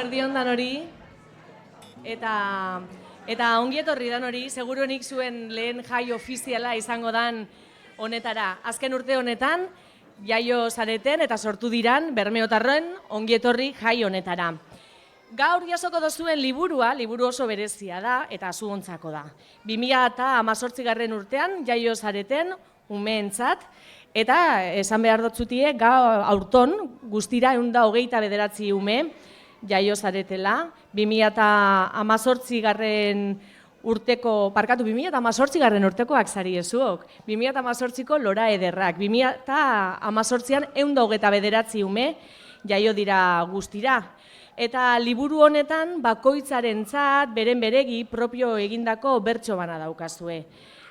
Eguerdion danori, eta ongi etorri danori, seguruenik zuen lehen jai ofiziala izango dan honetara. Azken urte honetan, jaio zareten eta sortu diran Bermeotarren ongi etorri jai honetara. Gaur jasoko dozuen liburua, liburu oso berezia da eta zuontzako da. 2018 urtean jaio zareten umeentzat, eta esan behar dotzutie, aurton guztira 129 ume jaio zaretela, 2018 urtekoak zari ezuok, 2018ko Lora Ederrak, 2018an 129 ume jaio dira guztira. Eta liburu honetan bakoitzarentzat beren beregi propio egindako bertso bana daukazue.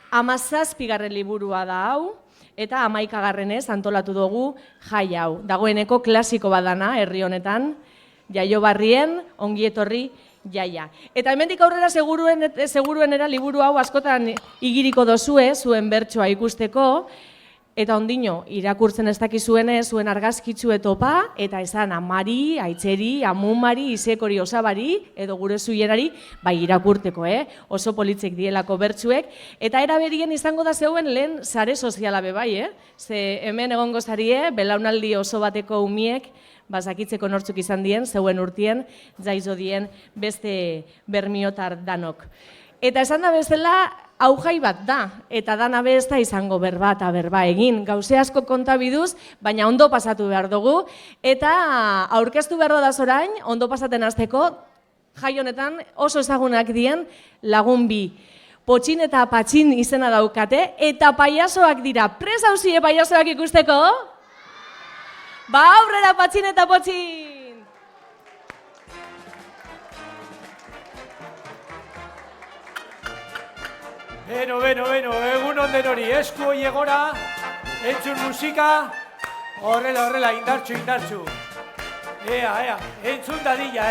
17. liburua da hau, eta 11. antolatu dugu jai hau. Dagoeneko klasiko badana herri honetan, jaio barrien ongi etorri jaia. Eta hemendik aurrera seguruenera liburu hau askotan igiriko dozue, zuen bertsoa ikusteko, eta ondino, irakurtzen ez dakizuene, zuen argazkitsue topa, eta esan amari, aitzeri, amumari, isekori osabari, edo gure zuierari, bai irakurteko, oso politzek dielako bertsuek, eta eraberien izango da zeuen lehen sare soziala be bai, ze hemen egongo zarie, belaunaldi oso bateko umiek, bazakitzeko nortzuk izan dien, zeuen urtien, jaizo dien beste bermiotar danok. Eta esan da bezala, hau jai bat da, eta dana bez da izango berba eta berba egin. Gauze asko konta biduz, baina ondo pasatu behar dugu, eta aurkeztu behar da zorain, ondo pasaten hasteko, jai honetan oso ezagunak dien lagun bi. Potxin eta Patxin izena daukate, eta paiasoak dira. Prest hauzie paiasoak ikusteko? Ba aurrera Patxin eta Potxin! Beno, egun onden hori, esku hoi egora, entzun musika, horrela, indartxu. Ea, entzun dadila,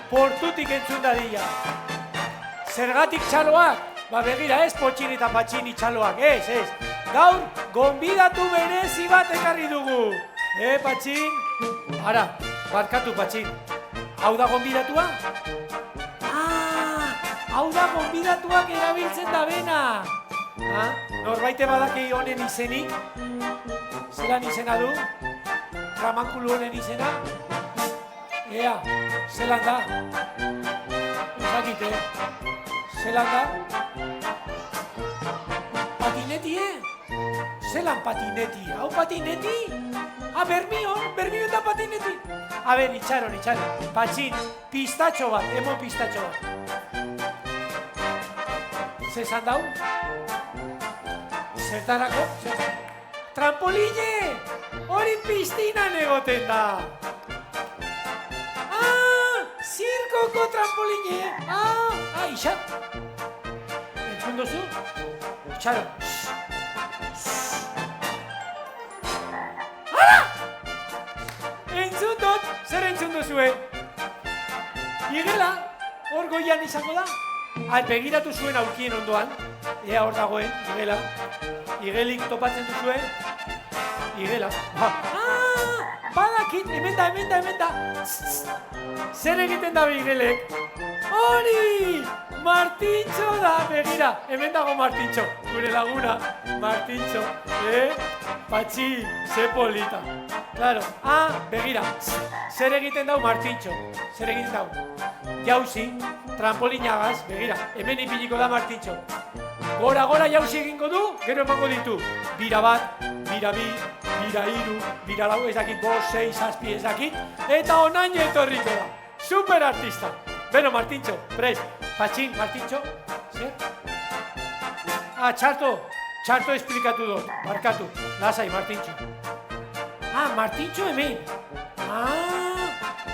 Portutik entzun dadila. Zergatik txaloak? Ba begira, ez Potxin eta Patxin txaloak, ez. Gaur, gonbidatu berezi bat ekarri dugu. Patxin? Ara, barkatu Patxin. Hau da gonbidatua? Hau da gonbidatuak erabiltzen da bena. Norbaite badaki honen izenik? Zelan izena du? Ramankulu honen izena? Ea, zelan da? Ezakite, zelan da? Patineti, Zelan patineti? Hau patineti? Bermion da patineti. Itxaron. Patxin, pistatxo bat, emon pistatxo bat. Zezan dau? Zertarako? Trampoline! Hori piztinan egoten da! Zirkoko trampoline! Ixat! Entzun dozu? Itxaron! Ara! Entzun dut! Zer entzun dozue? Igela! Hor goian izango da? Begiratu zuen aurkien ondoan, ea hor dagoen, igela. Igelik topatzen duzuen, igela. Badakit, hemen da. Zer egiten dabe igelek? Hori! Martintxo da, begira. Hemen dago Martintxo, gure laguna. Martintxo, Patxi, ze polita. Claro, begira. Zer egiten dau Martintxo? Zer egiten dau? Jauzi, trampolinagaz, begira, hemen ipiliko da Martintxo. Gora jauzi egingo du, gero emango ditu. Bira bat, bira bi, bira iru, bira lau, ezakit, 5, 6, 7, ezakit, eta onaino etorriko da. Super artista. Beno, Martintxo, prest. Patxin, Martintxo, zer? Txarto esplikatu dut, markatu. Lasai, Martintxo. Martintxo hemen.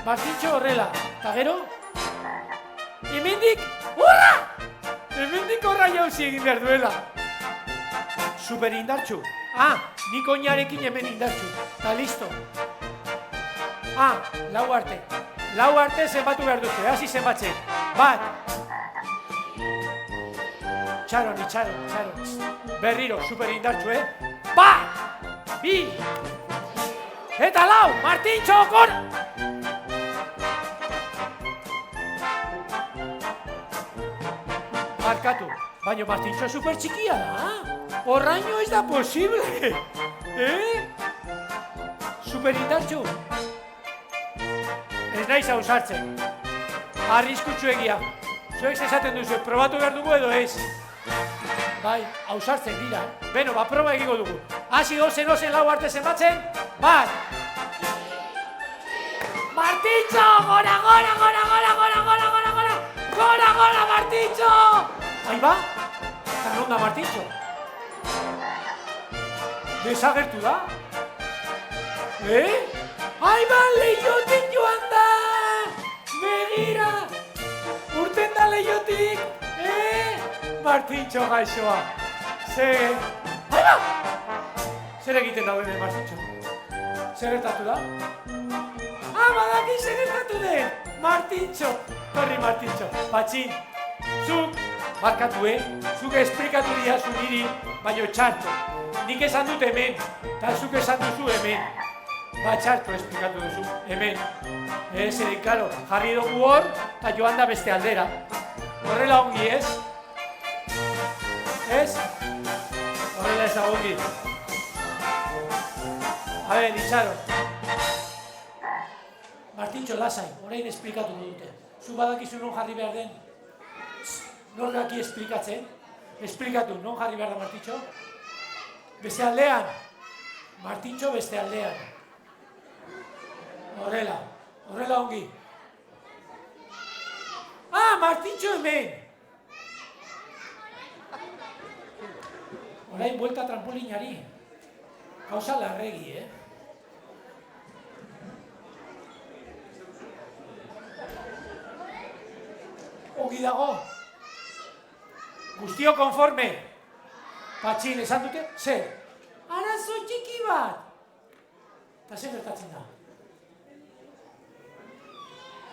Martintxo horrela. Eta gero? Hemendik, hurra! Hemendik horra jauzi egin behar duela. Super indartxu. Nik oinarekin hemen indartxu. Eta listo. Lau arte zenbatu behar dute, hasi zenbatzen. Bat. Itxaron. Berriro, super indartxu, Bat! Bi! Eta lau, Martintxo, gora! Barkatu, baina Martintxo super txikia da. Horraino ez da posible. Super indartxu. Ez naiz ausartzen. Arriskutsu egia. Zuek esaten duzu, probatu behar dugu edo ez. Bai, ausartzen dira. Beno, proba egingo dugu. Hasi ozen lau arte zenbatzen. Bat. Martintxo! Gora, gora, gora, gora, gora, gora, gora, gora! Gora, gora, Martintxo! Ahí ba? Eta non da Martintxo? Desagertu da? Ahí ba, lehiotik joan da! Begira! Urten da lehiotik! Martintxo gaixoa! Ahí ba! Zer egiten da bene Martintxo? Zer gertatu da? Badaki zer gertatu den! Martintxo! Torri Martintxo! Patxin! Zuk! Barkatu, Zuk esplikatu diazu niri, baino txarto. Nik esan dut hemen, eta zuk esan duzu hemen. Txarto esplikatu duzu, hemen. Zeren, karo, jarri dugu hor, eta joan da beste aldera. Horrela ongi, ez? Ez? Horrela ez da ongi. Itxaro. Martintxo, lasai, orain esplikatu dute. Zu badakizu non jarri behar den? Non daki esplikatzen? Esplikatu, non jarri behar da Martintxo? Beste aldean. Martintxo beste aldean. Horrela ongi. Martintxo hemen! Orain buelta trampolinari. Gauza larregi, Ongi dago. Guztio konforme. Patxin, esan dute? Zer? Arazo txiki bat. Eta zer gertatzen da?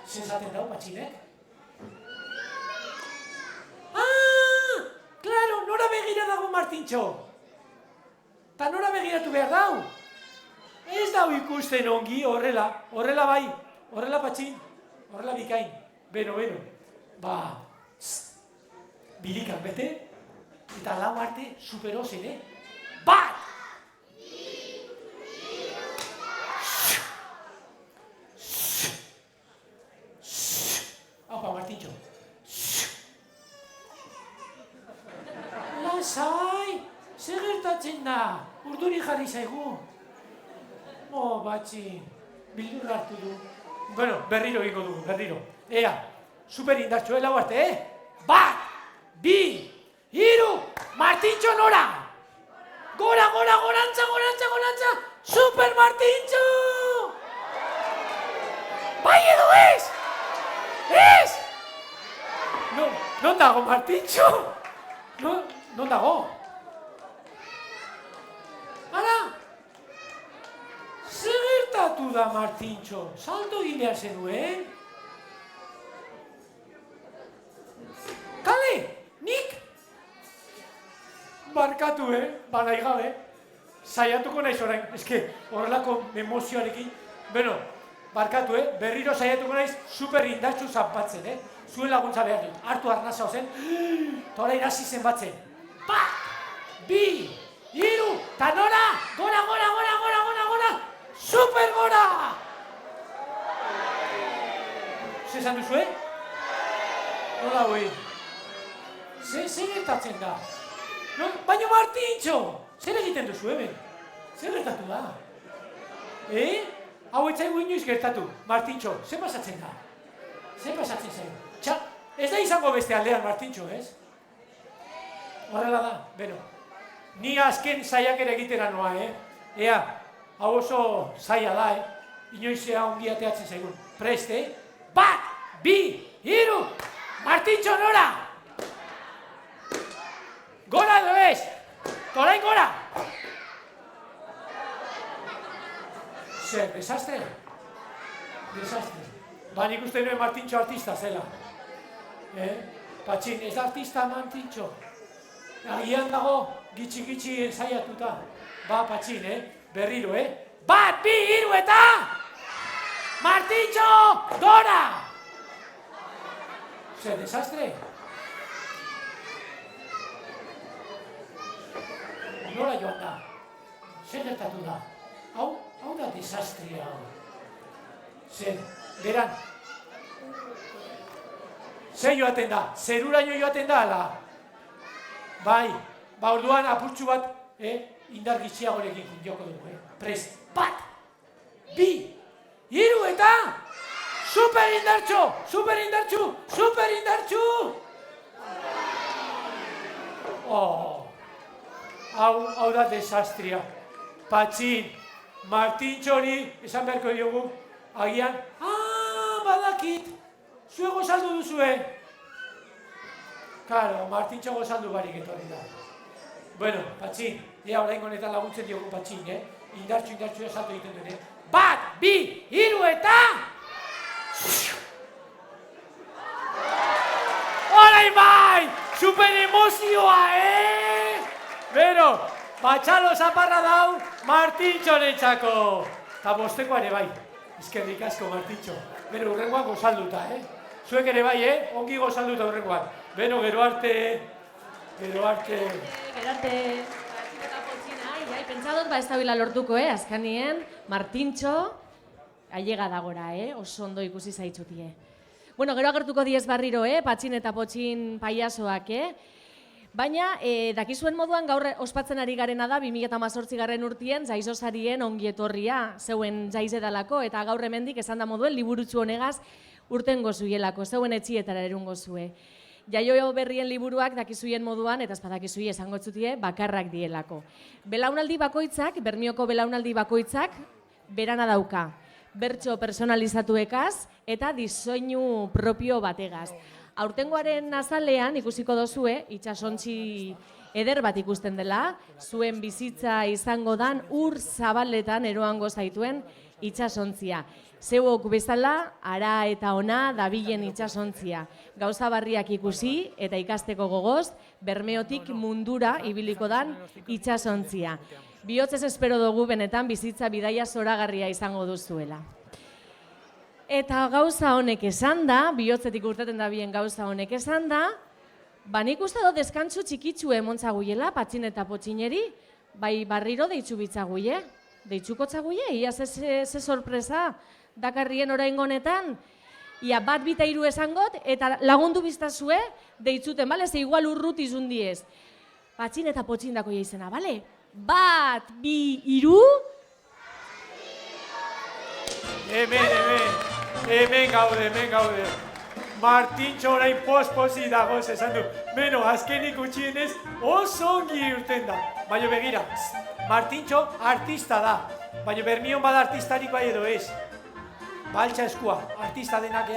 Zer esaten dau, Patxinek? Claro, nora begira dago Martintxo. Eta nora begiratu behar dau? Ez dau ikusten ongi, horrela bai. Horrela Patxin, horrela bikain. Beno. Bilikak bete, eta lau arte superozen, Bat! Aupa, Martintxo. Lasai! Zer gertatzen da? Urduri jarri zaigu. Batxi, bildur hartu du. Bueno, berriro egingo dugu, berriro. Ea, super indartxo, lau arte, Bat! 2, 3, Martintxo nora! Gora, gorantza! Super Martintxo! Bai edo ez? Ez? Non dago Martintxo? Non dago? Ara? Zer gertatu da Martintxo? Salto egin behar zenuen? Kale! Nik? Barkatu, nahi gabe. Saiatuko naiz orain, eske horrelako emozioarekin. Beno, barkatu, berriro saiatuko naiz super indartsu zanpatzen, Zuen laguntza behar dut, hartu arnasa ozen, eta orain hasi zenbatzen. Bat! 2, 3, eta nora! Gora! Super gora! Zer esan duzu, Nola hoi? Zer gertatzen da? Baina Martintxo! Zer egiten duzu, hemen? Zer gertatu da? Hau etzaigu inoiz gertatu, Martintxo, zer pasatzen da? Zer pasatzen zaigu? Ez da izango beste aldean, Martintxo, ez? Horrela da, beno. Ni azken zaiak ere egitera noa, Ea, hau oso zaila da, Inoizea ongi ateatzen zaigun. Preste, Bat! 2, 3, Martintxo nora! Gora edo ez! Orain gora! Zer, desastre? Nik uste nuen Martintxo artista zela. Patxin, ez da artista Martintxo. Agian dago gitxi ensaiatuta. Patxin, berriro, Bat, 2, 3 eta! Martintxo, gora! Zer, desastre? nola joan da? Zer gertatu da? Hau da desastria hau. Zer, beran. Zer joaten da? Zeruraino joaten da, ala? Bai, ba orduan apurtxu bat, indar gitxiagorekin joko dugu, Prest, bat, bi, hiru eta... Super indartxu! Super indartxu! Super indartxu! Hau da desastria. Patxin, Martintxori, esan beharko diogu, agian, badakit, zue gozaldu duzue. Karo, Martintxo gozaldu barik etorri da. Bueno, Patxin, orain honetan laguntzen diogu Patxin, Indartxu esatu egiten duen, Bat, bi, hiru eta... Orain bai! Super emozioa, Bero, batxalo zaparra dau Martintxo netzako. Ta bosteko ere bai. Eskerrik asko, Martintxo. Bero, urrengoan gozalduta, Zuek ere bai, ongi gozalduta urrengoan. Beno, gero arte. Gero arte. Pentsadot, ez da bila lortuko, azkanien, Martintxo, ailega dagora, oso ondo ikusi zaitzutie. Bueno, gero agertuko diez barriro, Patxin eta Potxin paiasoak, Baina, dakizuen moduan gaur ospatzen ari garena da 2018 urtien jaizosarien ongietorria zeuen jaize dalako, eta gaur hemendik esan da moduen liburutxu honegaz urten gozuielako, zeuen etxietara erungo zue. Jaio berrien liburuak dakizuien moduan, eta ezpadakizui esango txutie, bakarrak dielako. Belaunaldi bakoitzak, Bermioko belaunaldi bakoitzak, berana dauka. Bertso personalizatuekaz eta diseinu propio bategaz. Aurtengoaren azalean ikusiko dozue, itxasontzi eder bat ikusten dela, zuen bizitza izango dan ur zabaletan eroango zaituen itxasontzia. Zeuok bezala, ara eta ona dabilen itxasontzia. Gauza barriak ikusi eta ikasteko gogoz, Bermeotik mundura ibiliko dan itxasontzia. Bihotzez espero dugu benetan bizitza bidaia zoragarria izango duzuela. Eta gauza honek esan da, bihotzetik urteten da bien gauza honek esan da, nik uste do deskantzu txikitzu emontzaguiela, Patxin eta Potxineri, bai barriro deitzu bitzaguie, deitzuko txaguie, ia ze sorpresa dakarrien orain honetan, ia bat bita hiru esangot, eta lagundu biztazue deitzuten, bale, ze igual urrut izundiez. Patxin eta Potxin dako izena, bale? Bat, bi, hiru... Hemen gaude. Martintxo orain posposi dagoz esan du. Beno, azkenik utxienez oso ongi urten da. Baina begira, Martintxo artista da. Baina Bermion bada artistarik bai edo ez. Baltsa eskua, artista denak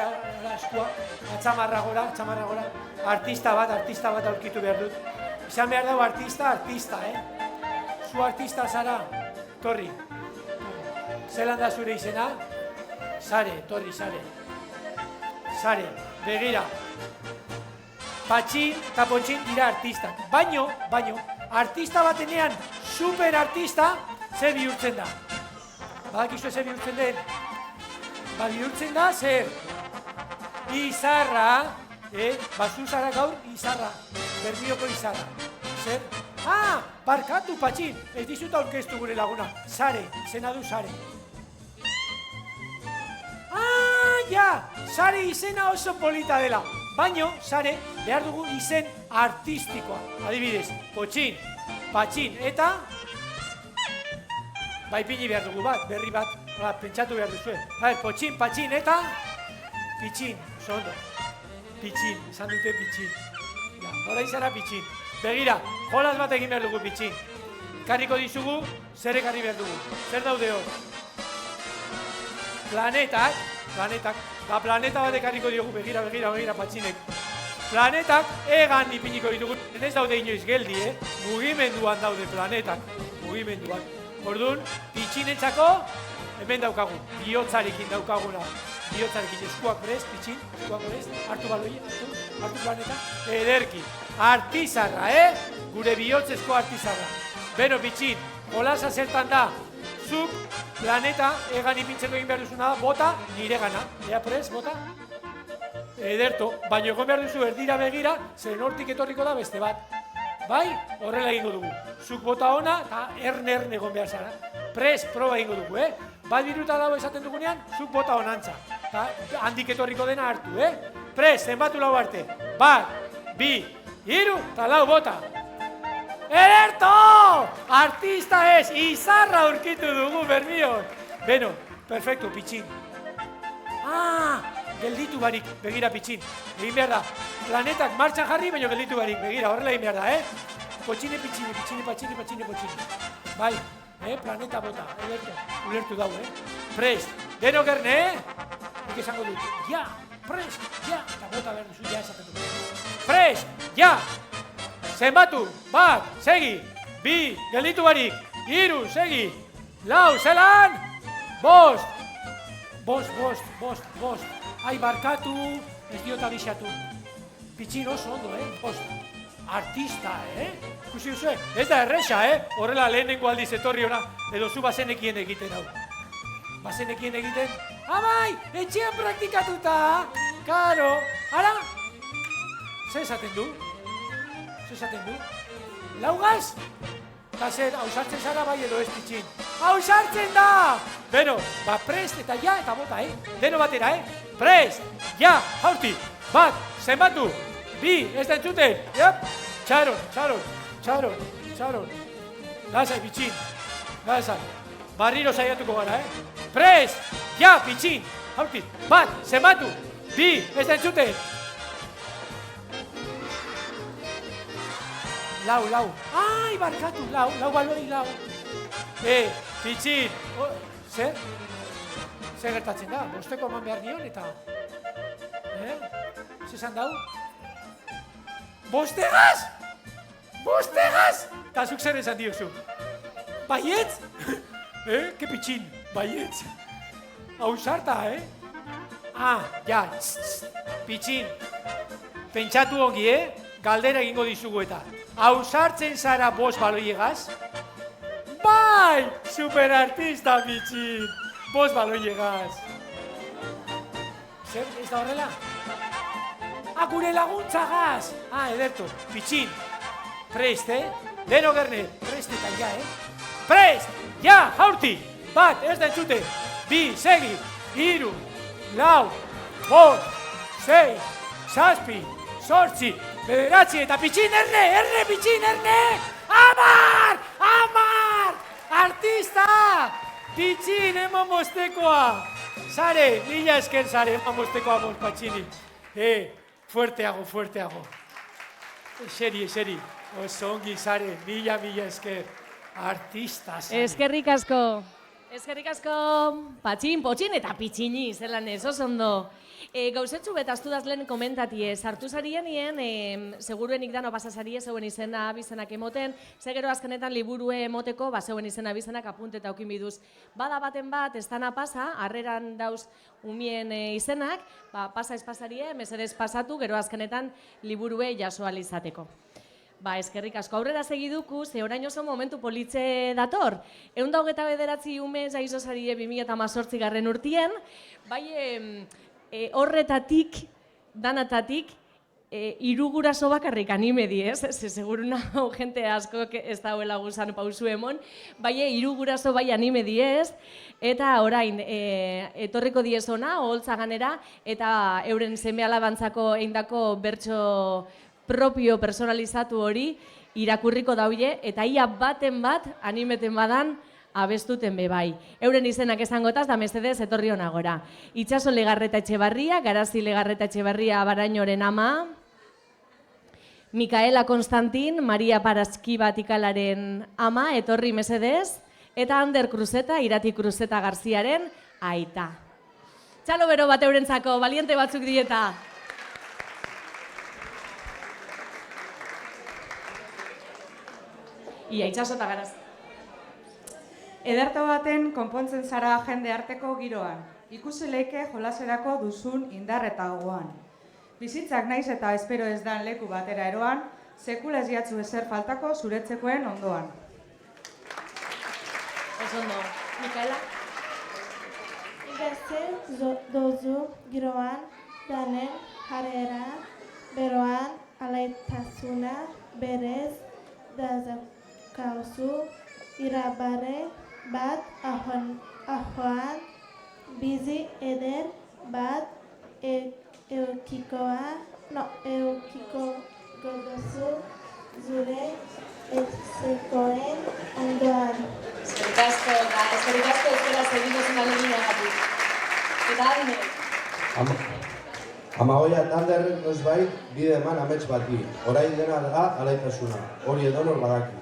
eskua, atzamarra gora. Artista bat aurkitu behar dut. Izan behar dago artista, Zu artista zara, torri. Zelan da zure izena? Sare, torri, sare. Sare, begira. Patxin eta Potxin dira artistak. Baino, artista batenean super artista ze bihurtzen da. Badakizue ze bihurtzen den? Bihurtzen da zer? Izarra, Zuzara gaur izarra. Bermioko izarra. Zer? Barkatu, Patxin, ez dizut aurkeztu gure laguna. Sare, izena du Sare. Sare izena oso polita dela. Baino, Sare, behar dugu izen artistikoa. Adibidez, Potxin, Patxin, eta... Baipini behar dugu bat, berri bat, pentsatu behar duzue. Potxin, Patxin, eta... Pitxin, oso ondo. Pitxin, esan dute Pitxin. Hora izara Pitxin. Begira, jolaz bat egin behar dugu Pitxin. Karriko dizugu, zer ekarri behar dugu. Zer daude hor? Planetak, planeta bat ekarriko diogu, begira, Patxinek. Planetak egan ipiniko ditugu. Ez daude inoiz geldi, mugimenduan daude planetak, mugimenduan. Orduan, Pitxinetzako, hemen daukagu, bihotzarekin daukaguna. Bihotzarekin eskuak prest, Pitxin, eskuak prest, hartu baloia, hartu planeta. Ederki, artizarra, gure bihotzezko artizarra. Beno, Pitxin, jolasa zertan da, zuk planeta egan ipintzeko egin behar duzuna da, bota nire gana. Ea prest, bota? Ederto, baina egon behar duzu erdira begira, zer hortik etorriko da beste bat. Bai, horrela egingo dugu. Zuk bota ona eta erne egon behar zara. Pres, proba egingo dugu, Bat biruta dago esaten dugunean, zuk bota honantza. Eta handik etorriko dena hartu, Pres, zenbatu lau arte. 1, 2, 3, eta 4 bota. Ederto! Artista ez, izarra aurkitu dugu, bermion. Beno, perfecto, pitxin. Gelditu barik, begira pitxin. Egin behar da, planetak martxan jarri, baina gelditu barik, begira, horrela egin behar da, Potxine, pitxine, patxine, potxine. Bai, planeta bota, ulertu dau, Prest, deno gerne, Nik esango dut, ja, prest, ja, eta bota behar duzu, ja esaten dut. Prest, ja, zenbatu, 1, segi, 2, gelditu barik, 3, segi, 4, zelan, 5, Bost. Ai, barkatu, ez diot abixatu. Pitxin oso ondo, 5. Artista, Kusi duzuek, ez da erresa, Horrela lehenengo aldiz etorri ona, edo zu bazenekien egiten hau. Bazenekien egiten, bai, etxean praktikatuta, karo. Ara, ze esaten du? Laugaz? Eta zer, hausartzen zara bai edo ez pitxin? Hausartzen da! Beno, prest eta ja eta bota, Deno batera, Prest, ja, jaurti, 1, zenbatu, 2, ez da entzuten, Txaron. Lazai, pitxin, lazai. Barriro saiatuko gara, Prest, ja, pitxin, jaurti, 1, zenbatu, 2, ez da entzuten. Lau. Ai, barkatu, lau balori, lau. Pitxin, zer? Zer gertatzen da? Bosteko eman behar nion eta... Zezan dau? Bostegaz! Eta zuk zer esan diozu? Baietz? Ke pitxin, baietz. Hausarta, ja, pitxin. Pentsatu ongi, galdera egingo dizugu eta. Hausartzen zara 5 baloiegaz? Bai! Superartista, pitxin! 5 baloiegaz. Zer, ez da horrela? Gure laguntzagaz! Ederto, pitxin. Prest, Deno gerne, prest eta ja, Prest! Ja, jaurti! 1, ez da entzute. 2, segi. 3, 4, 5, 6, 7, 8, 9, eta pitxin, erne, pitxin, erne! Amar! Artista! Pitxin, eman bostekoa! Sare, mila esker sare, eman bostekoa mos patxini. Fuerteago. Eseri. Oso ongi sare, mila esker. Artista sare. Eskerrik asko, patxin, potxin eta pitxini, zelan ez, oso ondo. Gauzetzu betaztu dazlen komentatie, sartu zarienien, seguruenik dano pasazarie zeuen izena abizenak emoten, ze gero azkenetan liburue emoteko, zeuen izena abizenak apunteta aukin biduz. Bada baten bat, ez dana pasa, harreran dauz umien izenak, pasa ez pasarie, mesedez pasatu, gero azkenetan liburue jasoal izateko. Eskerrik asko, aurrera segiduku, ze orain oso momentu politze dator. 129 ume jaizo zarie 2018 garren urtien, horretatik, danatatik, iruguraso bakarrik anime diez, seguru nago jente asko ez dauela guzan pausu emon, iruguraso anime diez, eta orain etorriko diez ona, oholtza ganera, eta euren seme alabantzako eindako bertso propio personalizatu hori irakurriko daude, eta ia baten bat animeten badan, abestuten bebai. Euren izenak esango da mesedez etorri honagora. Itxaso Legarreta Etxebarria, Garazi Legarreta Etxebarria Barainoren ama, Mikaela Konstantin, Maria Paraskiba Tikalaren ama, etorri mesedez, eta Ander Kruzeta, Irati Kruzeta Garziaren aita. Txalo bero bat eurentzako, baliente batzuk dieta. Ia, Itxaso eta Garazi. Ederto baten konpontzen zara jende arteko giroan, ikusi leike jolaserako duzun indar eta gogoan. Bizitzak naiz eta espero ez dan leku batera eroan, sekula ez jatzu ezer faltako zuretzekoen ondoan. Ez ondo, Mikaela? Gazte dozu giroan, danen jarrera, beroan alaitasuna berez dazakauzu irabarre bat ahoan bizi eder bat eukiko gogozu zure etxekoen ondoan. Eskerrik asko euskera segidozun aleginagatik. Eta adine. Amagoia taldearen noizbait bide eman amets bati, orain dena da alaitasuna, hori edonor badaki.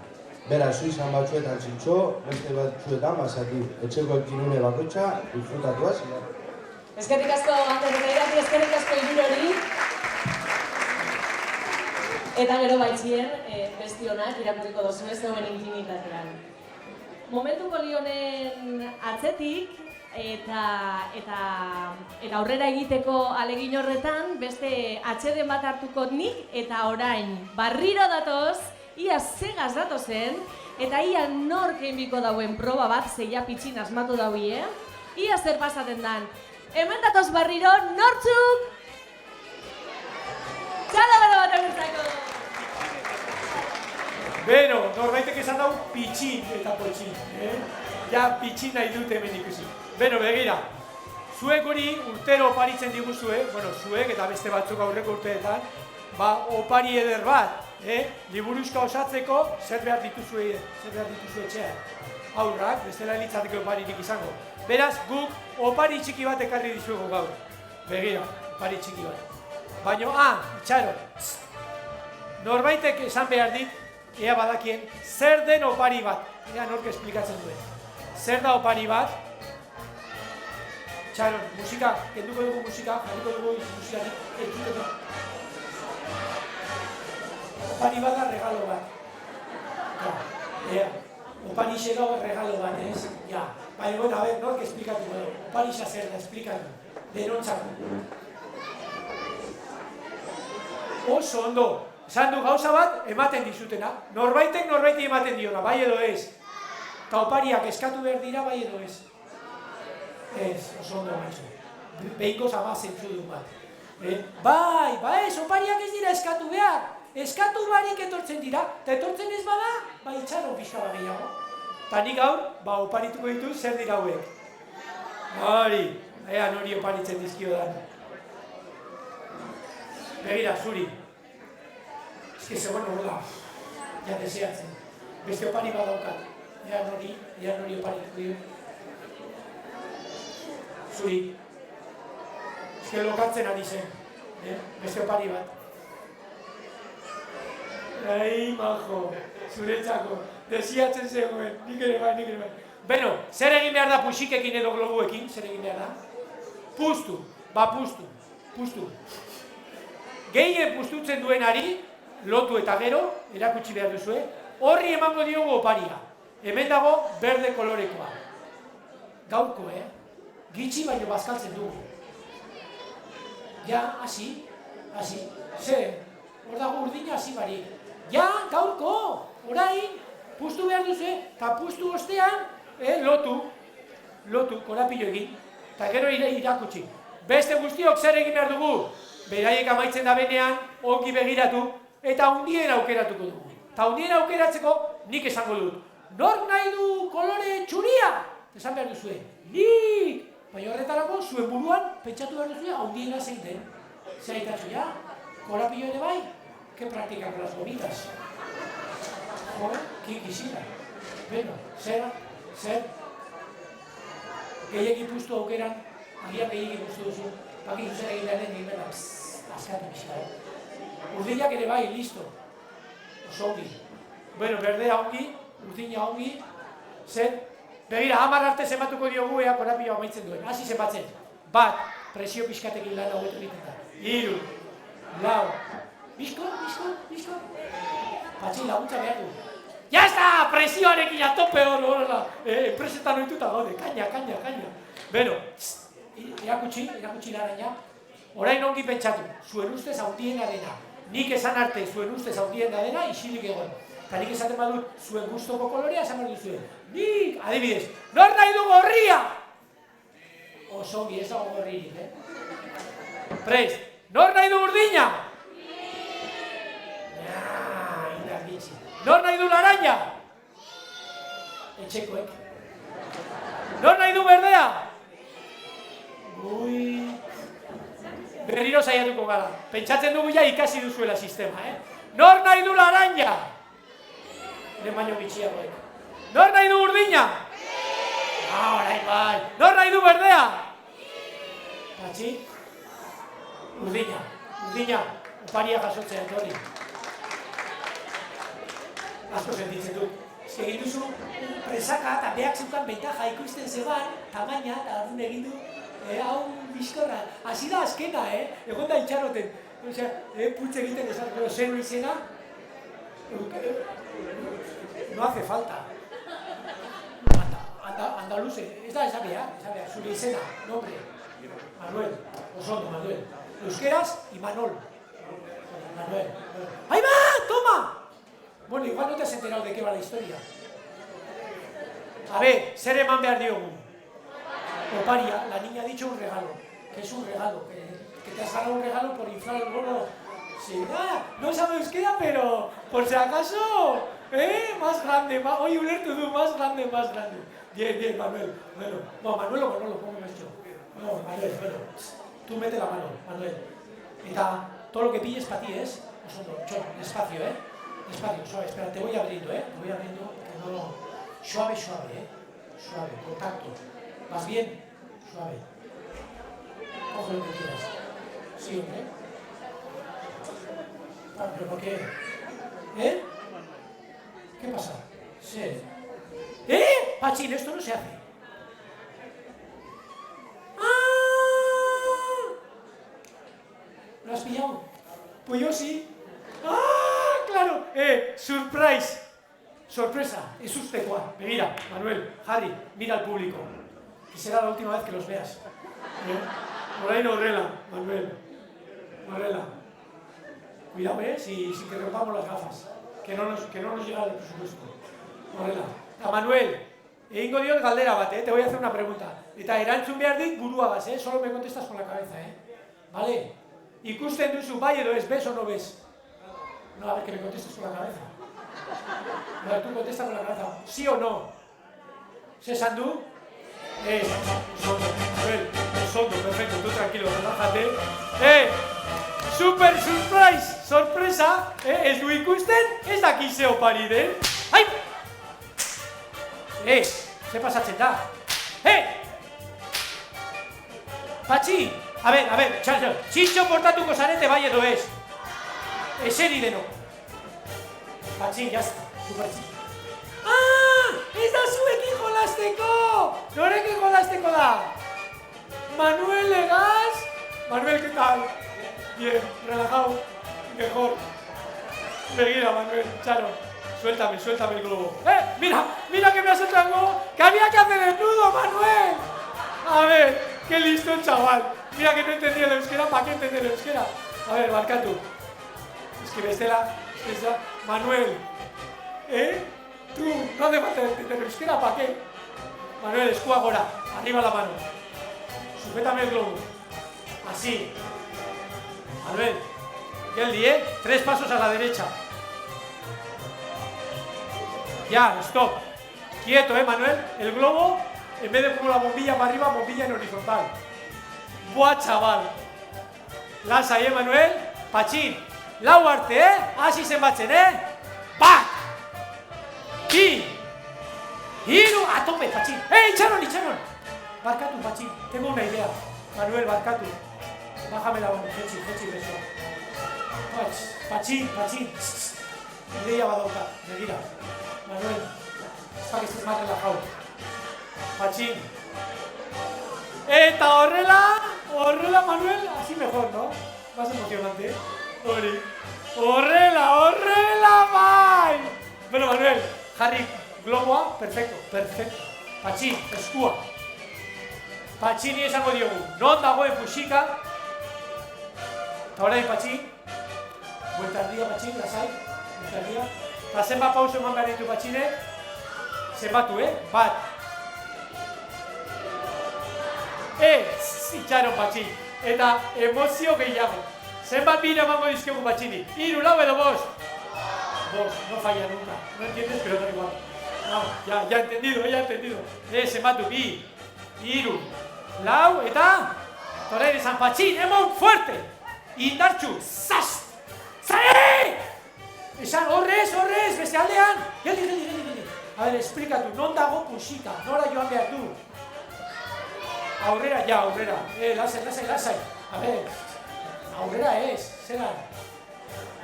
Beraz, izan batzuetan zintxo, beste batzuetan basati, etxeko ekinune bakoitza, disfrutatuaz. Eskerrik asko, Ander eta Irati, eskerrik asko hirurori. Eta gero baitzien, bestionak irakurriko dozu ez dauen intimitatean. Momentuko lionen atzetik, eta aurrera egiteko alegin horretan, beste atxeden bat hartuko nik, eta orain barriro datoz, ia zegaz datozen, eta ia nork einbiko dauen proba bat, zeia pitxin asmatu dauie, ia zer pasaten dan. Hemen datoz barriro, nortzuk! Txalo gara bat agertzako! Beno, norbaitek esan dau pitxin eta potxin, Ja, pitxin nahi dut hemen ikusi. Beno, begira, zuek hori urtero oparitzen diguzue, zuek eta beste batzuk aurreko urteetan, opari eder bat, liburuzka osatzeko zer behar dituzue etxean. Aurrak, bestela elitzateko oparirik izango. Beraz, guk opari txiki bat ekarri dizuegu gaur. Begira, opari txiki bat. Baina, itxaro, norbaitek esan behar dit, ea badakien, zer den opari bat. Ea nork esplikatzen duen. Zer da opari bat? Txaron, musika, kenduko dugu musika, jarriko dugu musikatik, ekiteko. Opari bat da regalo bat. Opari xero regalo bat, ez? Ja, baina, a ber, nork esplikatu dugu. Opari xa zer da, esplikatu. Denontzako. Oso ondo. Esan du gauza bat, ematen dizutena. Norbaitek norbaiti ematen diona, bai edo ez. Eta opariak eskatu behar dira, bai edo ez. Ez, oso ondo maizu. Behingoz ama zentzudun bat. Bai, ez, opariak ez dira eskatu behar. Eskatu barik etortzen dira, eta etortzen ez bada, bai itxaron pixka bat gehiago. Eta nik gaur, oparituko ditu zer dira hauek. Hori, nori oparitzen dizkio da. Begira, zuri. Ez que zegoen horrela, ja deseatzen. Beste opari bat daukat. Ea nori oparituko dio. Zuri. Ez que lokatzen ari zen. Beste opari bat. Ai, majo. Zuretzako. Desiatzen zegoen. Nik ere bai. Beno, zer egin behar da puxikekin edo globuekin? Zer egin behar da? Pustu. Pustu. Gehien pustutzen duenari, lotu eta gero, erakutsi behar duzue, horri emango diogu oparia. Hemen dago berde kolorekoa. Gaurko, Gitxi baino bazkaltzen dugu. Ja, hasi. Zer, hor dago urdina hasi barik. Ja, gaurko, orain, pustu behar duzue, eta pustu ostean, lotu, korapilo egin, eta gero irakutsi. Beste guztiok zer egin behar dugu? Beraiek amaitzen da benean, ongi begiratu, eta hundien aukeratuko dugu. Eta hundien aukeratzeko nik esango dut. Nork nahi du kolore txuria? Esan behar duzue, nik! Baina horretarako, zuen buruan, pentsatu behar duzue, hundiena zein den. Zer aitatzu, ja? Korapilo ere bai? Que praktikako las bonitas. Kisira. Beno, zer? Gehiagin puztu aukeran, agian gehiagin puztu duzu, bakizu zer egin behar den nimena, askatu bizka. Urdinak ere bai, listo. Oso ongi. Bueno, berdea ongi, urdina ongi, zer? Begira, 10 arte zenbatuko diogu ea korapioa amaitzen duen. Hasi zenbatzen. 1, presio pixkatekin lan hobetu egiten da. 3, 4. Bizkor. Patxin laguntza behar du. Ya está! Presioarekin atope horrela. Enpresetan ohituta gaude. Kaina. Beno, erakutsi laraina. Orain ongi pentsatu. Zuen ustez handiena dena. Nik esan arte zuen ustez handiena dena, isilik egon. Eta nik esaten badut zuen gustoko kolorea esan behar duzuen. Nik, adibidez, nor nahi du gorria? Oso ongi, ez dago gorririk, Prest, nor nahi du urdina? Nor nahi du laranja? Etxekoek. Nor nahi du berdea? Ui... Berriro saiatuko gara. Pentsatzen dugu ja ikasi duzuela sistema, Nor nahi du laranja? Lehen baino bitxiagoek. Nor nahi du urdina? Orain bai. Nor nahi du berdea? Patxi? Urdina. Urdina. Oparia jasotzea etorri. Asko sentitzen dut. Egin duzu presaka eta behak zeukan bentaja ikusten zeban, tamaina eta ardun egin du, hau bizkorra. Hasi da azkena, egon da itxaroten. Putz egiten ezarko zenu izena. No hace falta. Andaluze, ez da esabea, zure izena, nombre. Manuel, osondo, Manuel. Euskeraz, Imanol. Manuel. ¡Ahí va! ¡Toma! Bueno, igual no te has enterado de qué va la historia. A ver, zer eman behar diogu. Oparia, la niña ha dicho un regalo. Que es un regalo, que te has ganado un regalo por inflar el globo. Sí, no sabe euskera, pero por si acaso, más grande, oye, ulertu du, más grande. Bien, Manuel. No, Manuel o Manolo, ¿cómo me has dicho? No, Manuel, tú mete la mano, Manuel. Eta, todo lo que pilles para ti es, despacio, Despacio, suave, espera, te voy abriendo, que no... Suave, suave, contacto. ¿Vas bien? Suave. Coge lo que quieras. Sí, hombre. ¿Pero por qué? ¿Qué pasa? Sí. Pachín, esto no se hace. ¿Lo has pillado? Pues yo sí. Claro, surprise. Sorpresa, es usted Juan. Mira, Manuel, Harry, mira al público. Que será la última vez que los veas. Por ahí no horrela, Manuel. Horrela. Cuidado, si que rompamos las gafas. Que no nos llega el presupuesto. Horrela. A Manuel, egingo diot galdera bat, te voy a hacer una pregunta. Eta erantzun behar dit buruagaz, solo me contestas con la cabeza, ¿vale? Ikusten duzu bai edo ez, ¿ves o no ves? No, a ver, que me contestes con la cabeza. A ver, tú contesta con la cabeza. ¿Sí o no? ¿Se sandu? Sondo, perfecto, tú tranquilo, relájate. Super surprise, sorpresa, ez du ikusten, ez daki ze opari den. Ai! Ze pasatzen da? Patxi! A ver, txintxo portatuko zarete bai edo ez. Eseri deno. Patxi, jazta, supertxi. Ez da zuekin jolasteko! Norekin jolasteko da? Manuel Legaz. Manuel, ¿qué tal? Bien, relajado, mejor. Begira, Manuel, Charo. Suéltame el globo. Mira que me has hecho algo. Que había que hacer el nudo, Manuel. A ver, qué listo el chaval. Mira que no entendía el euskera, ¿para qué entender el euskera? A ver, Barkatu. Es que bestela, Manuel. Tú, no hace falta entender el euskera, ¿para qué? Manuel, escú ahora, arriba la mano. Sujétame el globo. Así. Manuel, Geldi, 3 pasos a la derecha. Ya, stop. Quieto, Manuel. El globo, en vez de como la bombilla para arriba, bombilla en horizontal. Buah, chaval. Lasa, Manuel. Patxin. Lau arte, Hasi zenbatzen, Bat. Bi. Hiru. A tope, Patxin. Itxaron. Barkatu, Patxin. Tengo una idea. Manuel, barkatu. Bájame la mano, jetxi, beso. Patxin. Ideia badauka, begira. Manuel, es para que estés más relajado. Patxin. Eta horrela, Manuel, así mejor, ¿no? Más emocionante, Horrela, bai! Bueno, Manuel, Harry, globoa, perfecto. Patxin, eskua. Patxini esango diogu, non dagoen musika. Eta orain, Patxin. Buelta erdia, Patxin, lasai. Buelta erdia. Eta zenbat pauso eman behar ditu Patxinek. Zenbatu, Bat. Itxaron, Patxin. Eta emozio gehiago. Zenbat bira emango dizkegu Patxini. 3, 4 edo 5. 2, no falla nunca. No entiendes, pero da igual. No, ya he entendido, ya he entendido. Zenbatu, 2, 3, 4, eta... Torrein esan Patxin, emon fuerte! Indartxu, zaz! Zare! Esan horrez, beste aldean! Geldi. A ver, esplikatu, non dago musika, nora joan behar du? Aurrera, ja, aurrera. Lasai. A ver, aurrera ez, zera.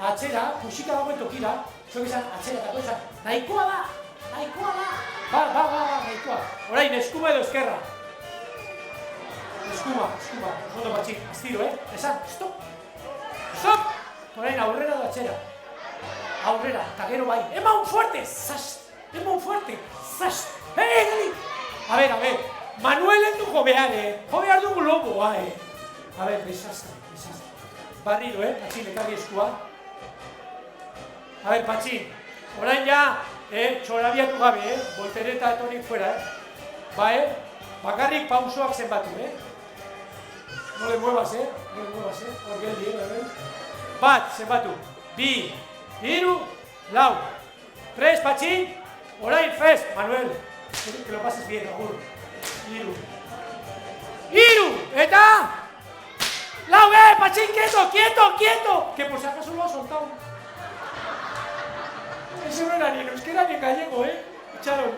Atxera, musika dagoen tokira, zuek esan, atxera, eta esan, nahikoa da! Ba, nahikoa. Orain, eskuma edo eskerra. Eskuma, ondo Patxin, aztiro, esan, stop! Orain, aurrera da atxera. Aurrera, eta gero bai, emon fuerte, zaz! Gali! A ver, Manuelen du jobear, jobear dugu loboa, A ver, desastre. Barriro, Patxin, ekarri eskua. A ver, Patxin, orain ja, txorabiatu gabe, voltereta etonik fuera, Ba, bakarrik pausoak zenbatu, No le muevas, hor geldi, Bat, zenbatu, 2, 3, 4, 3, Patxin, orain, fes, Manuel, que lo pases bien, agur, 3, eta, 4, Patxin, quieto, que por si acaso lo ha soltado. Eso no era ni en euskera ni en gallego, Charo,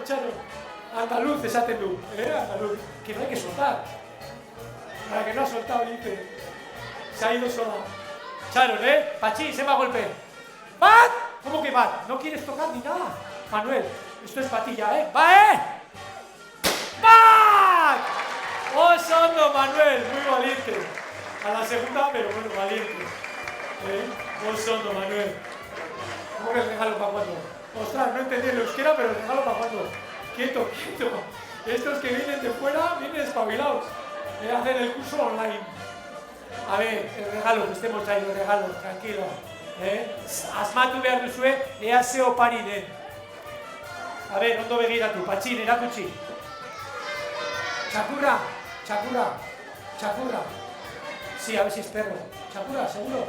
andaluz esaten du, andaluz, que no hay que soltar. Para que no ha soltado, dice. Se ha ido sola. Charon, Patxin, se va a golpe. ¡Bat! ¿Cómo que bat? No quieres tocar ni nada. Manuel, esto es patilla, ¡Va, ¡Bat! ¡Oh, sondo, Manuel! Muy valiente. A la segunda, pero bueno, valiente. ¡Oh, sondo, Manuel! ¿Cómo que el regalo para cuándo? Ostras, no entendí el euskera, pero el regalo para cuándo. Quieto. Estos que vienen de fuera, vienen espabilados. Hacen el curso online. A ver, el regalo, que estemos trayendo el regalo, tranquilo. Asmatu behar duzue, ea ze opari den. A ver, ondo begiratu, Patxin, erakutsi. Txakurra. Sí, a ver si es perro. Txakurra, seguro.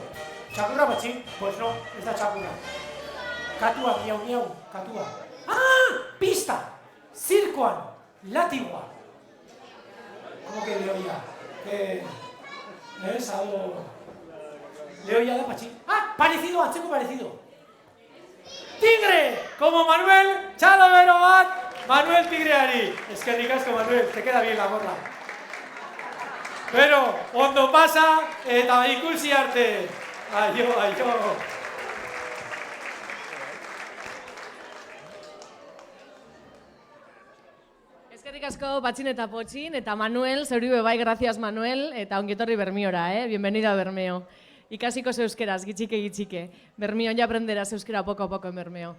Txakurra, Patxin? Pues no, ez da txakurra. Katua, miau, katua. Ah, pista! Zirkoan, latigua. ¿Cómo que leoia? ¿Es algo...? Leoia da Patxin. ¡Ah! Parecido, atxeko parecido. ¡Tigre! Como Manuel, txalo bero bat, Manuel Tigreari. Eskerrik asko, Manuel, te queda bien la gorra. Pero, ondo pasa, eta ikusi arte. Aio. Eskerrik asko Patxin eta Potxin, eta Manuel, zeuri bai, gracias Manuel, eta ongetorri Bermiora, bienvenido a Bermeo. Ikasiko euskeraz, gitxike. Bermeo, ya aprenderás euskera poco a poco en Bermeo.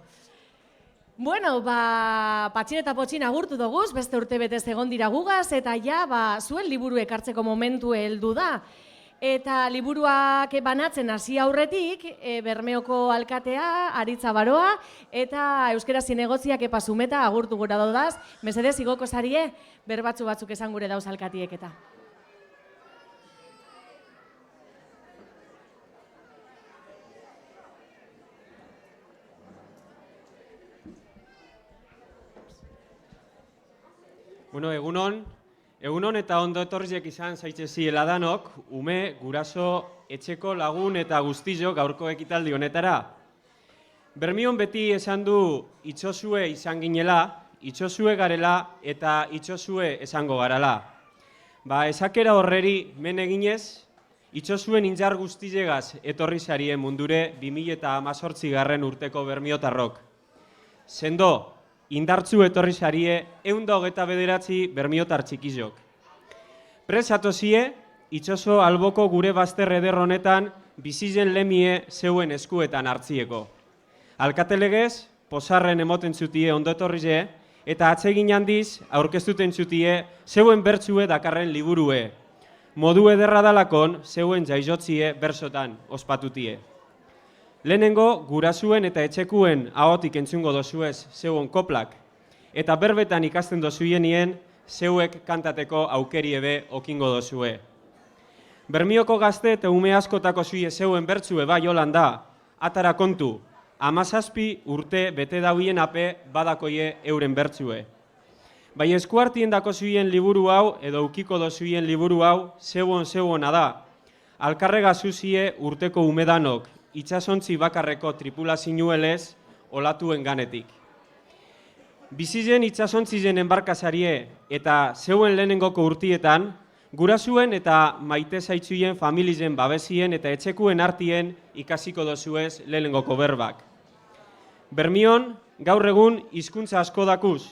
Bueno, Patxin eta Potxin agurtu doguz, beste urte betez egon dira gugaz, eta ja, zuen liburu ekartzeko momentu heldu da. Eta liburuak banatzen hasi aurretik, Bermeoko alkatea, Aritza Baroa, eta euskera zinegoziak Zumeta agurtu gura daudaz, mesedez igoko zarie, batzuk esan gure dauz alkatiek eta. Bueno, egunon eta ondo etorriak izan zaitzeziela danok, ume, guraso, etxeko lagun eta guztizo gaurko ekitaldi honetara. Bermion beti esan du itxosue izan ginela, itxosue garela eta itxosue esango garala. Esakera horreri men eginez, itxosuen injar guztizegaz etorri zarie mundure 2018 urteko bermiotarrok. Sendo, indartzu etorri zarie 129 bermiotar txikizok. Presatozie, itxoso alboko gure bazter eder honetan bizizen lemie zeuen eskuetan hartzieko. Alkatelegez, posarren emoten zutie ondo etorrize, eta atsegin handiz aurkeztuten zutie zeuen bertsue dakarren liburue. Modu ederra dalakon zeuen jaizotzie bersotan ospatutie. Lehenengo, gurasuen eta etxekuen ahotik entzungo dozuez zeuen koplak, eta berbetan ikasten dozuenien zeuek kantateko aukeriebe okingo dozue. Bermioko gazte eta ume askotako zuie zeuen bertsue bai holan da, atara kontu, 17 urte bete dauien ape badakoie euren bertzue. Bai eskuartien dako zuien liburu hau edo ukiko dozuien liburu hau zeuon da. Alkarrega zuzie urteko umedanok, itxasontzi bakarreko tripulazinuelez olatuen ganetik. Bizizen itxasontzien enbarkazarie eta zeuen lehenengoko urtietan, gurasuen eta maite zaitzuien familizen babesien eta etxekuen artien ikasiko dozuez lehenengoko berbak. Bermion, gaur egun hizkuntza asko dakuz,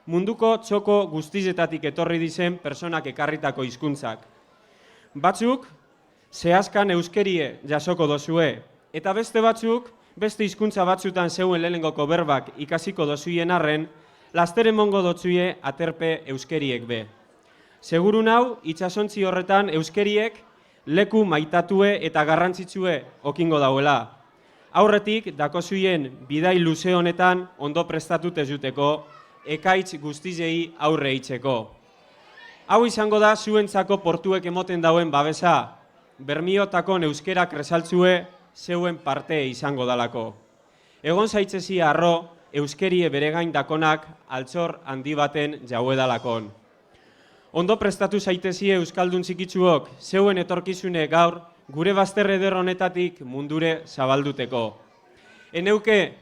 munduko txoko guztizetatik etorri dizen personak ekarritako hizkuntzak. Batzuk, zehazkan euskerie jasoko dozue, eta beste batzuk, beste hizkuntza batzutan zeuen lehenengoko berbak ikasiko dozuien arren, laster emongo dotzuie aterpe euskeriek be. Segurun hau, itxasontzi horretan euskeriek leku maitatue eta garrantzitsue okingo dauela. Aurretik, dakozuien bidai luze honetan ondo prestatut ez duteko, ekaitz guztizei aurre itzeko. Hau izango da zuentzako portuek emoten dauen babesa, Bermiotakon euskerak resaltzue zeuen parte izango dalako. Egon zaitzezi arro, euskerie beregain dakonak altxor handi baten jauedalakon. Ondo prestatu zaitezie euskaldun txikitzuok, zeuen etorkizune gaur, gure bazterre eder honetatik mundure zabalduteko. Eneuke,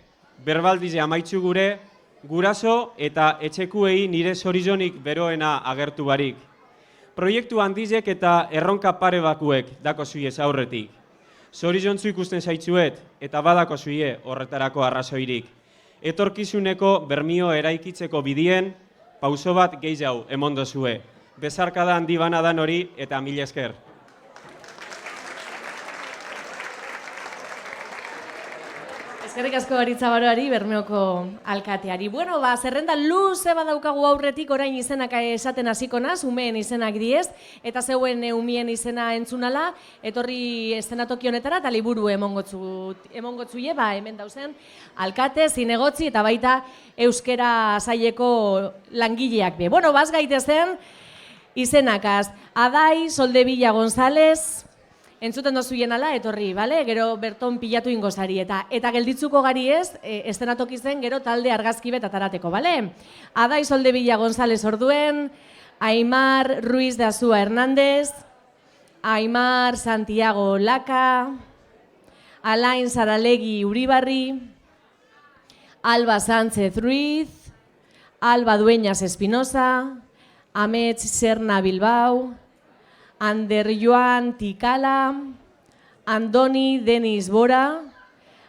berbaldize amaitzu gure, guraso eta etxekuei nire zorizonik beroena agertu barik. Proiektu handizek eta erronka pare bakuek dako zuiez aurretik. Zorizontzu ikusten zaitzuet eta badako zuie horretarako arrazoirik. Etorkizuneko Bermio eraikitzeko bidien, pauso bat gehiago emondo zue. Bezarkada handi bana dan hori eta mila esker. Eskerrik asko Aritza Baroari, Bermeoko alkateari. Bueno, zerrenda luze badaukagu aurretik, orain izenak esaten hasiko naz, umeen izenak diez, eta zeuen umien izena entzunala, etorri eszenatoki honetara, eta liburu emongotzuie, hemen dauzen, alkate, zinegotzi, eta baita euskera saileko langileak be. Bueno, baz gaitezen, izenakaz, Adai Soldevilla González, entzuten dozuien ala, etorri, bale? Gero berton pilatu ingozari, eta gelditzuko gari ez, estenatoki zen gero talde argazkibet atarateko, bale? Adai Soldevilla González orduen, Aimar Ruiz de Azúa Hernández, Aimar Santiago Laka, Alain Saralegi Uribarri, Alba Sánchez Ruiz, Alba Dueñas Espinosa, Amets Serna Bilbao, Ander Joan Tikala, Andoni Denis Bora,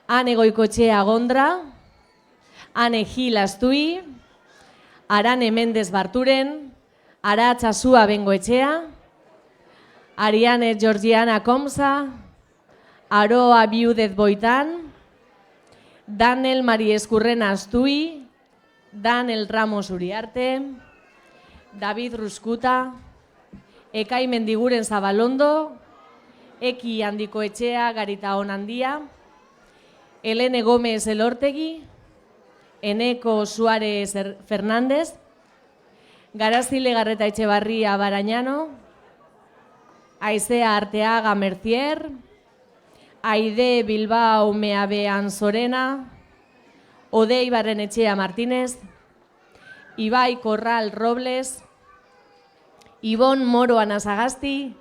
Ane Goikoetxea Gondra, Ane Gil Astui, Arane Méndez Barturen, Aratz Azua Bengoetxea, Ariane Georgiana Komsa, Aroa Biudez Boitan, Daniel Marieskurrena Astui, Daniel Ramos Uriarte, David Ruskuta, Ekai Mendiguren Zabalondo, Eki Handikoetxea Garitaon Handia, Elene Gómez Elortegi, Eneko Suárez Fernández, Garazile Garreta Etxebarria Barañano, Aizea Arteaga Mercier, Aide Bilbao Meabean Zorena, Odei Barrenetxea Martínez, Ibai Corral Robles, Ibon Moro Anasagasti,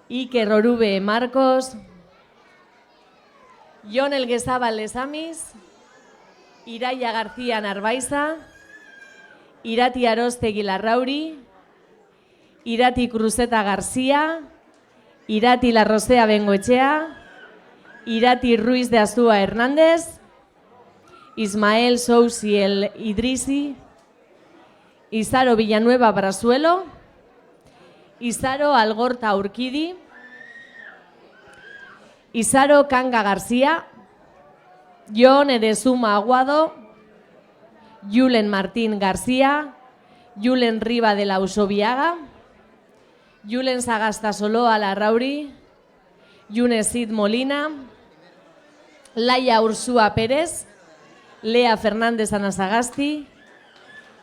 Iker Orube Marcos, Jon Elgezabal Lesamis, Iraia García Narbaiza, Irati Arostegi Larrauri, Irati Cruzeta García, Irati Larrosea Bengoetxea, Irati Ruiz de Azúa Hernández, Ismael Sousi El Idrisi, Izaro Villanueva Brasuelo, Izaro Algorta Urquidi, Izaro Kanga García, Jon Edezuma Aguado, Julen Martín García, Julen Riba de la Usobiaga, Julen Sagasta Soloa Larrauri, Yunesid Molina, Laia Ursúa Pérez, Lea Fernández Anasagasti,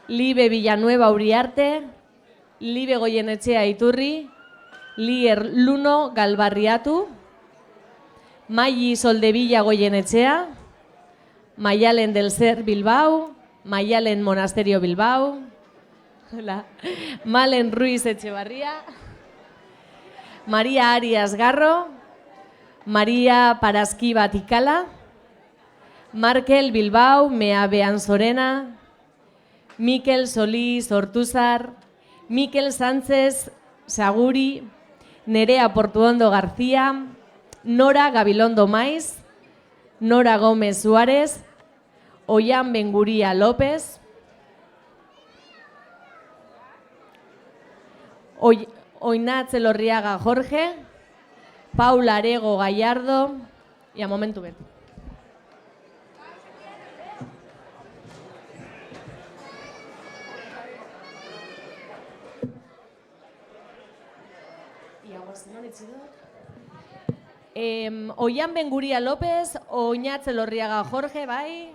Libe Villanueva Uriarte, Libe Goyenetxea Iturri, Lier Luno Galbarriatu, Mayi Soldevilla Goyenetxea, Maialen del Zer Bilbao, Maialen Monasterio Bilbao, hola. Malen Ruiz Etxebarria, María Arias Garro, María Paraskiba Tikala, Markel Bilbao, Mea Bean Sorena, Mikel Solís Ortuzar, Mikel Sánchez Saguri, Nerea Portuondo García, Nora Gabilondo Maiz, Nora Gómez Suárez, Oian Benguría López, Oinatz Elorriaga Jorge, Paula Arego Gallardo, y a momentu bet. Oian Benguría López, Oinatz Elorriaga Jorge, bai,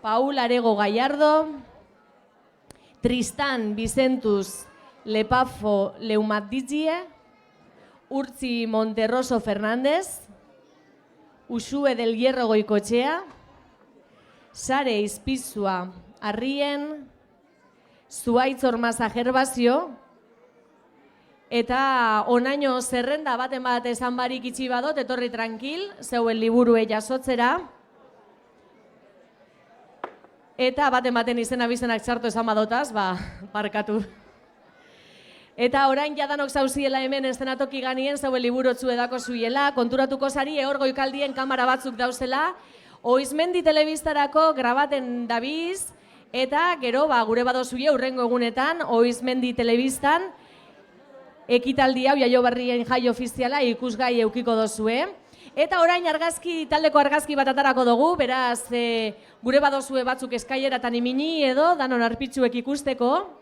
Paul Arego Gallardo, Tristan Vicentus Lepafo Leumatigie, Urtzi Monterroso Fernández, Uxue del Hierro Goikoetxea, Sare Izpizua Arrien, Zuaitz Ormaza Gerbazio, eta onaino zerrenda baten bat esan barik itxi badot, etorri tranquil, zeuen liburue jasotzera. Eta baten izena bizenak txarto esan badotaz, parkatu. Eta orain jadanok zauziela hemen eszenatoki ganien, zeuen liburotzu edako zuiela, konturatuko zari ehor goikaldien kamara batzuk dauzela, Oizmendi telebistarako grabaten dabiz, eta gero gure badozuie urrengo egunetan, Oizmendi telebistan, ekitaldi hau Jaioberrien jai ofiziala ikusgai eukiko dozue. Eta orain taldeko argazki bat atarako dugu, beraz gure badozue batzuk eskaileratan imini edo danon arpitzuek ikusteko.